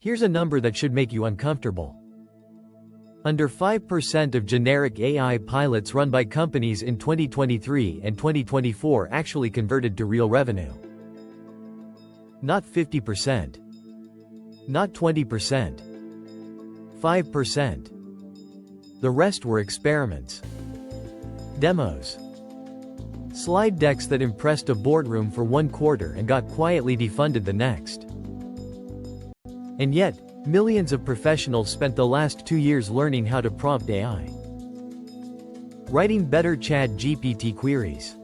Here's a number that should make you uncomfortable. Under 5% of generic AI pilots run by companies in 2023 and 2024 actually converted to real revenue. Not 50%. Not 20%. 5%. The rest were experiments. Demos. Slide decks that impressed a boardroom for 1 quarter and got quietly defunded the next. And yet, millions of professionals spent the last 2 years learning how to prompt AI. Writing better ChatGPT queries.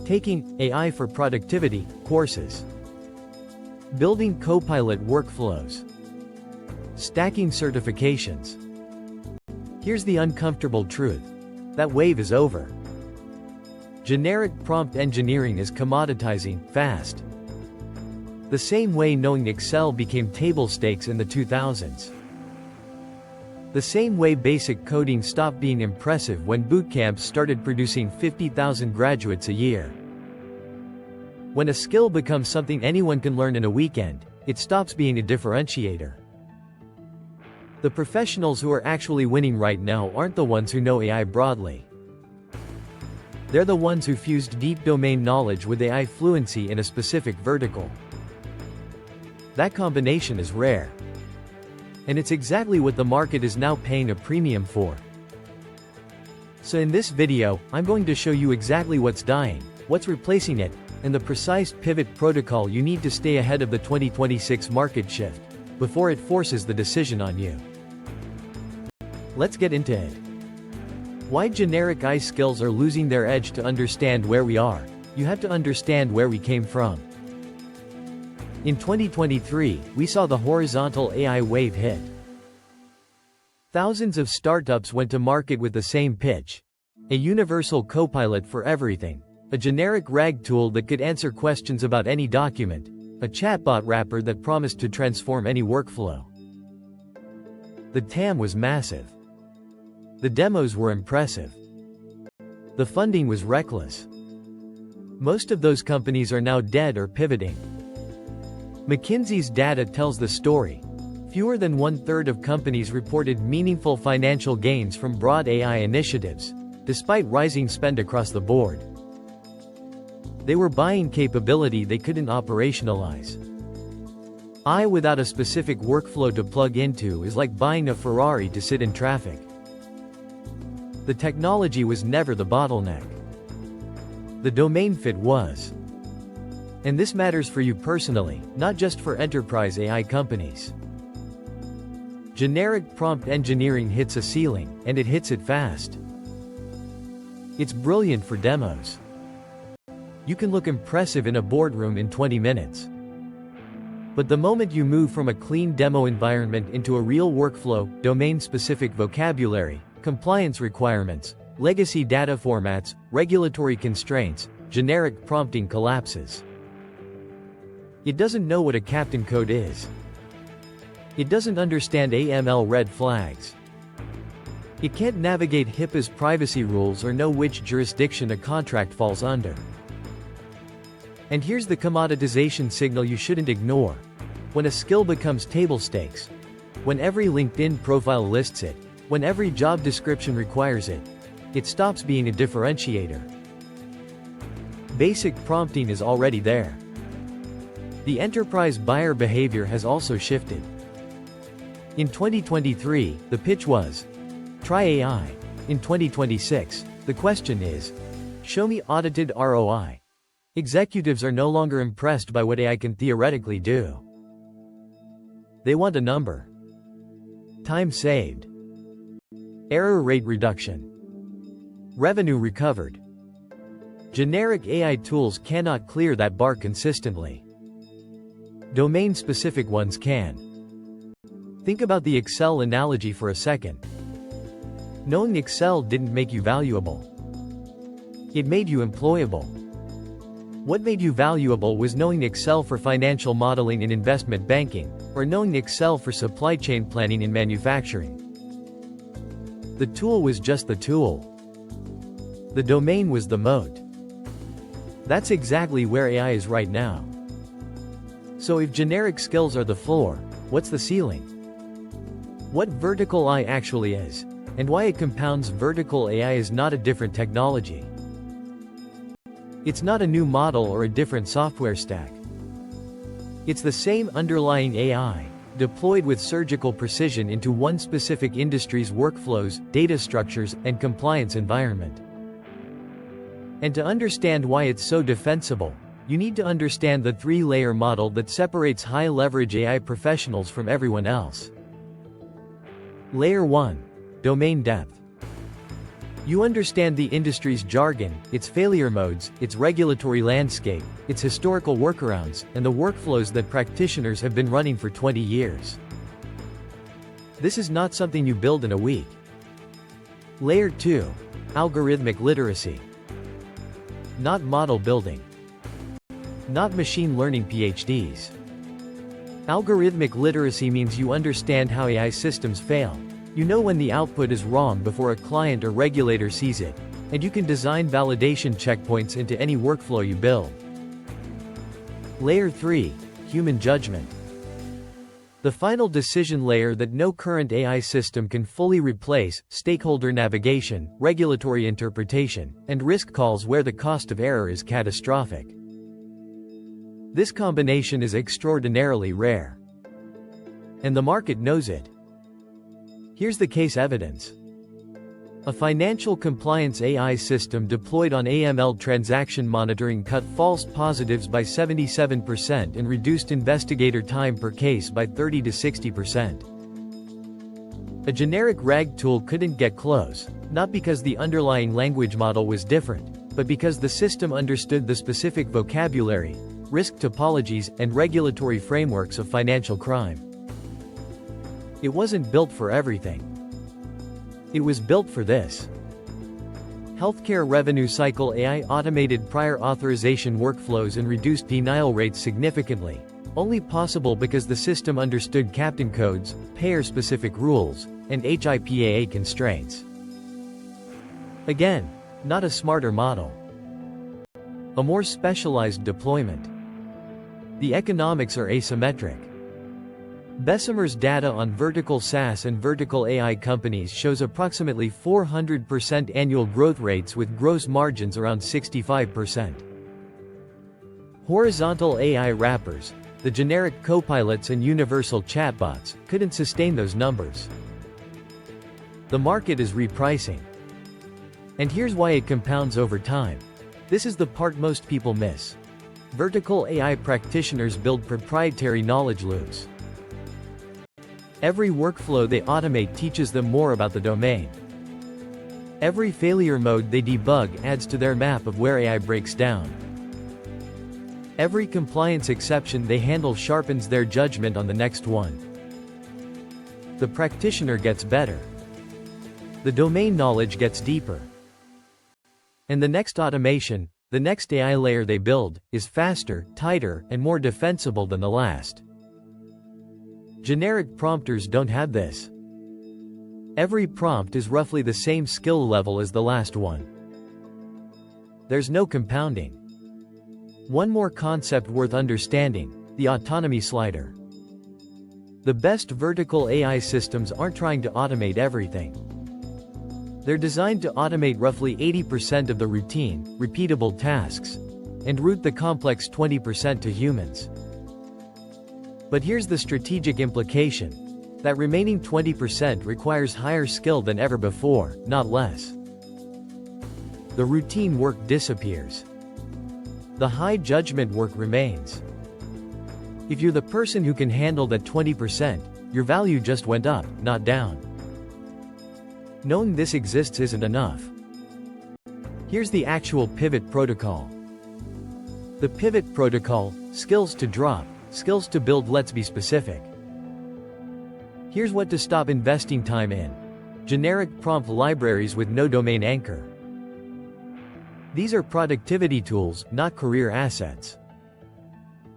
Taking AI for Productivity courses. Building Copilot workflows. Stacking certifications. Here's the uncomfortable truth. That wave is over. Generic prompt engineering is commoditizing fast. The same way knowing Excel became table stakes in the 2000s. The same way basic coding stopped being impressive when bootcamps started producing 50,000 graduates a year. When a skill becomes something anyone can learn in a weekend, it stops being a differentiator. The professionals who are actually winning right now aren't the ones who know AI broadly. They're the ones who fused deep domain knowledge with AI fluency in a specific vertical. That combination is rare. And it's exactly what the market is now paying a premium for. So in this video, I'm going to show you exactly what's dying, what's replacing it, and the precise pivot protocol you need to stay ahead of the 2026 market shift, before it forces the decision on you. Let's get into it. Why generic AI skills are losing their edge. To understand where we are, you have to understand where we came from. In 2023, we saw the horizontal AI wave hit. Thousands of startups went to market with the same pitch. A universal copilot for everything. A generic RAG tool that could answer questions about any document. A chatbot wrapper that promised to transform any workflow. The TAM was massive. The demos were impressive. The funding was reckless. Most of those companies are now dead or pivoting. McKinsey's data tells the story. Fewer than 1/3 of companies reported meaningful financial gains from broad AI initiatives, despite rising spend across the board. They were buying capability they couldn't operationalize. AI without a specific workflow to plug into is like buying a Ferrari to sit in traffic. The technology was never the bottleneck. The domain fit was. And this matters for you personally, not just for enterprise AI companies. Generic prompt engineering hits a ceiling, and it hits it fast. It's brilliant for demos. You can look impressive in a boardroom in 20 minutes. But the moment you move from a clean demo environment into a real workflow, domain-specific vocabulary, compliance requirements, legacy data formats, regulatory constraints, generic prompting collapses. It doesn't know what a captain code is. It doesn't understand AML red flags. It can't navigate HIPAA's privacy rules or know which jurisdiction a contract falls under. And here's the commoditization signal you shouldn't ignore. When a skill becomes table stakes, when every LinkedIn profile lists it, when every job description requires it, it stops being a differentiator. Basic prompting is already there. The enterprise buyer behavior has also shifted. In 2023, the pitch was, try AI. In 2026, the question is, show me audited ROI. Executives are no longer impressed by what AI can theoretically do. They want a number. Time saved. Error rate reduction. Revenue recovered. Generic AI tools cannot clear that bar consistently. Domain-specific ones can. Think about the Excel analogy for a second. Knowing Excel didn't make you valuable. It made you employable. What made you valuable was knowing Excel for financial modeling in investment banking, or knowing Excel for supply chain planning in manufacturing. The tool was just the tool. The domain was the moat. That's exactly where AI is right now. So if generic skills are the floor, What's the ceiling? What vertical AI actually is, and why it compounds. Vertical AI is not a different technology. It's not a new model or a different software stack. It's the same underlying AI, deployed with surgical precision into one specific industry's workflows, data structures, and compliance environment. And to understand why it's so defensible, you need to understand the three-layer model that separates high-leverage AI professionals from everyone else. Layer 1. Domain depth. You understand the industry's jargon, its failure modes, its regulatory landscape, its historical workarounds, and the workflows that practitioners have been running for 20 years. This is not something you build in a week. Layer 2. Algorithmic literacy. Not model building. Not machine learning PhDs. Algorithmic literacy means you understand how AI systems fail. You know when the output is wrong before a client or regulator sees it, and you can design validation checkpoints into any workflow you build. Layer 3. Human judgment. The final decision layer that no current AI system can fully replace: stakeholder navigation, regulatory interpretation, and risk calls where the cost of error is catastrophic. This combination is extraordinarily rare. And the market knows it. Here's the case evidence. A financial compliance AI system deployed on AML transaction monitoring cut false positives by 77% and reduced investigator time per case by 30 to 60%. A generic RAG tool couldn't get close, not because the underlying language model was different, but because the system understood the specific vocabulary, risk topologies, and regulatory frameworks of financial crime. It wasn't built for everything. It was built for this. Healthcare revenue cycle AI automated prior authorization workflows and reduced denial rates significantly, only possible because the system understood captain codes, payer-specific rules, and HIPAA constraints. Again, not a smarter model. A more specialized deployment. The economics are asymmetric. Bessemer's data on vertical SaaS and vertical AI companies shows approximately 400% annual growth rates with gross margins around 65%. Horizontal AI wrappers, the generic copilots and universal chatbots, couldn't sustain those numbers. The market is repricing. And here's why it compounds over time. This is the part most people miss. Vertical AI practitioners build proprietary knowledge loops. Every workflow they automate teaches them more about the domain. Every failure mode they debug adds to their map of where AI breaks down. Every compliance exception they handle sharpens their judgment on the next one. The practitioner gets better. The domain knowledge gets deeper. And the next automation, the next AI layer they build, is faster, tighter, and more defensible than the last. Generic prompters don't have this. Every prompt is roughly the same skill level as the last one. There's no compounding. One more concept worth understanding: the autonomy slider. The best vertical AI systems aren't trying to automate everything. They're designed to automate roughly 80% of the routine, repeatable tasks, and route the complex 20% to humans. But here's the strategic implication. That remaining 20% requires higher skill than ever before, not less. The routine work disappears. The high judgment work remains. If you're the person who can handle that 20%, your value just went up, not down. Knowing this exists isn't enough. Here's the actual pivot protocol. The pivot protocol: skills to drop, skills to build. Let's be specific. Here's what to stop investing time in: generic prompt libraries with no domain anchor. These are productivity tools, not career assets.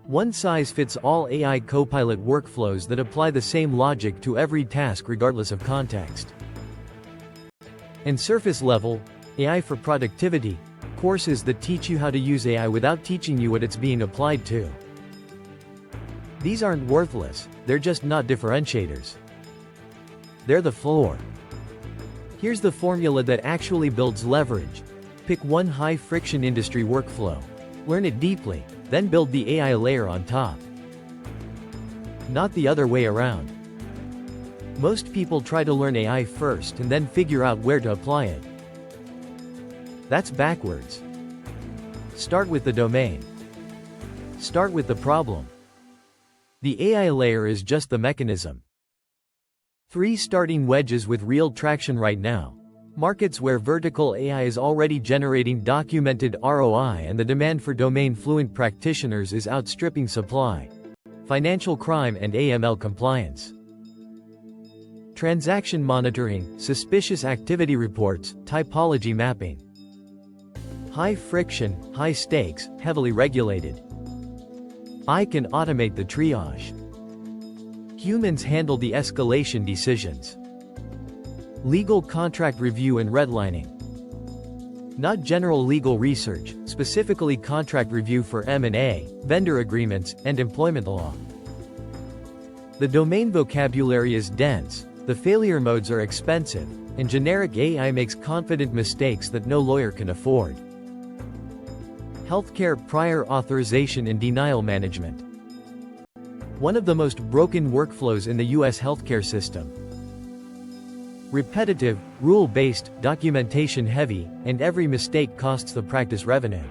One-size-fits-all AI copilot workflows that apply the same logic to every task regardless of context. And surface-level AI for productivity courses that teach you how to use AI without teaching you what it's being applied to. These aren't worthless, they're just not differentiators. They're the floor. Here's the formula that actually builds leverage. Pick one high-friction industry workflow. Learn it deeply, then build the AI layer on top. Not the other way around. Most people try to learn AI first and then figure out where to apply it. That's backwards. Start with the domain. Start with the problem. The AI layer is just the mechanism. 3 starting wedges with real traction right now. Markets where vertical AI is already generating documented ROI and the demand for domain-fluent practitioners is outstripping supply. Financial crime and AML compliance. Transaction monitoring, suspicious activity reports, typology mapping. High friction, high stakes, heavily regulated. I can automate the triage. Humans handle the escalation decisions. Legal contract review and redlining. Not general legal research, specifically contract review for M&A, vendor agreements, and employment law. The domain vocabulary is dense, the failure modes are expensive, and generic AI makes confident mistakes that no lawyer can afford. Healthcare prior authorization and denial management. One of the most broken workflows in the US healthcare system. Repetitive, rule-based, documentation-heavy, and every mistake costs the practice revenue.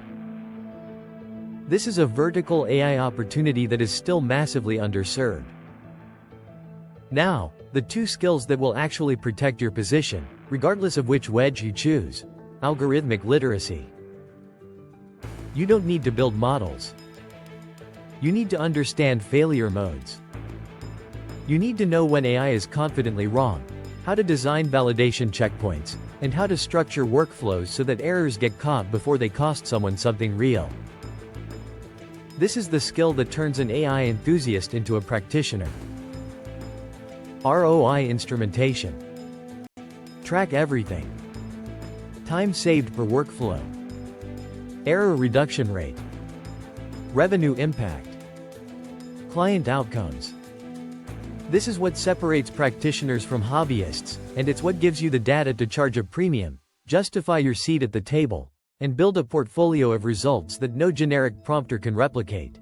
This is a vertical AI opportunity that is still massively underserved. Now, the 2 skills that will actually protect your position, regardless of which wedge you choose. Algorithmic literacy. You don't need to build models. You need to understand failure modes. You need to know when AI is confidently wrong, how to design validation checkpoints, and how to structure workflows so that errors get caught before they cost someone something real. This is the skill that turns an AI enthusiast into a practitioner. ROI instrumentation. Track everything. Time saved per workflow. Error reduction rate. Revenue impact. Client outcomes. This is what separates practitioners from hobbyists, and it's what gives you the data to charge a premium, justify your seat at the table, and build a portfolio of results that no generic prompter can replicate.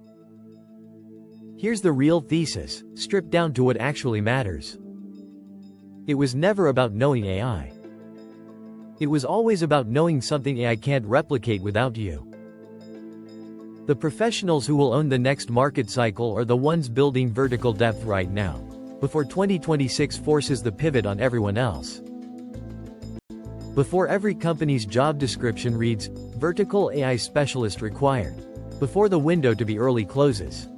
Here's the real thesis, stripped down to what actually matters. It was never about knowing AI. It was always about knowing something AI can't replicate without you. The professionals who will own the next market cycle are the ones building vertical depth right now, before 2026 forces the pivot on everyone else. Before every company's job description reads, vertical AI specialist required, before the window to be early closes.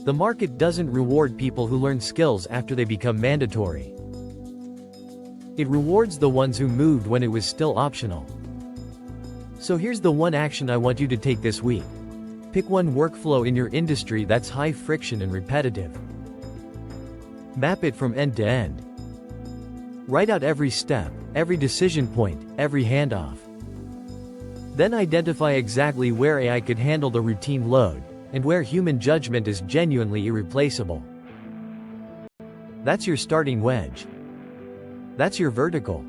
The market doesn't reward people who learn skills after they become mandatory. It rewards the ones who moved when it was still optional. So here's the one action I want you to take this week. Pick one workflow in your industry that's high friction and repetitive. Map it from end to end. Write out every step, every decision point, every handoff. Then identify exactly where AI could handle the routine load, and where human judgment is genuinely irreplaceable. That's your starting wedge. That's your vertical.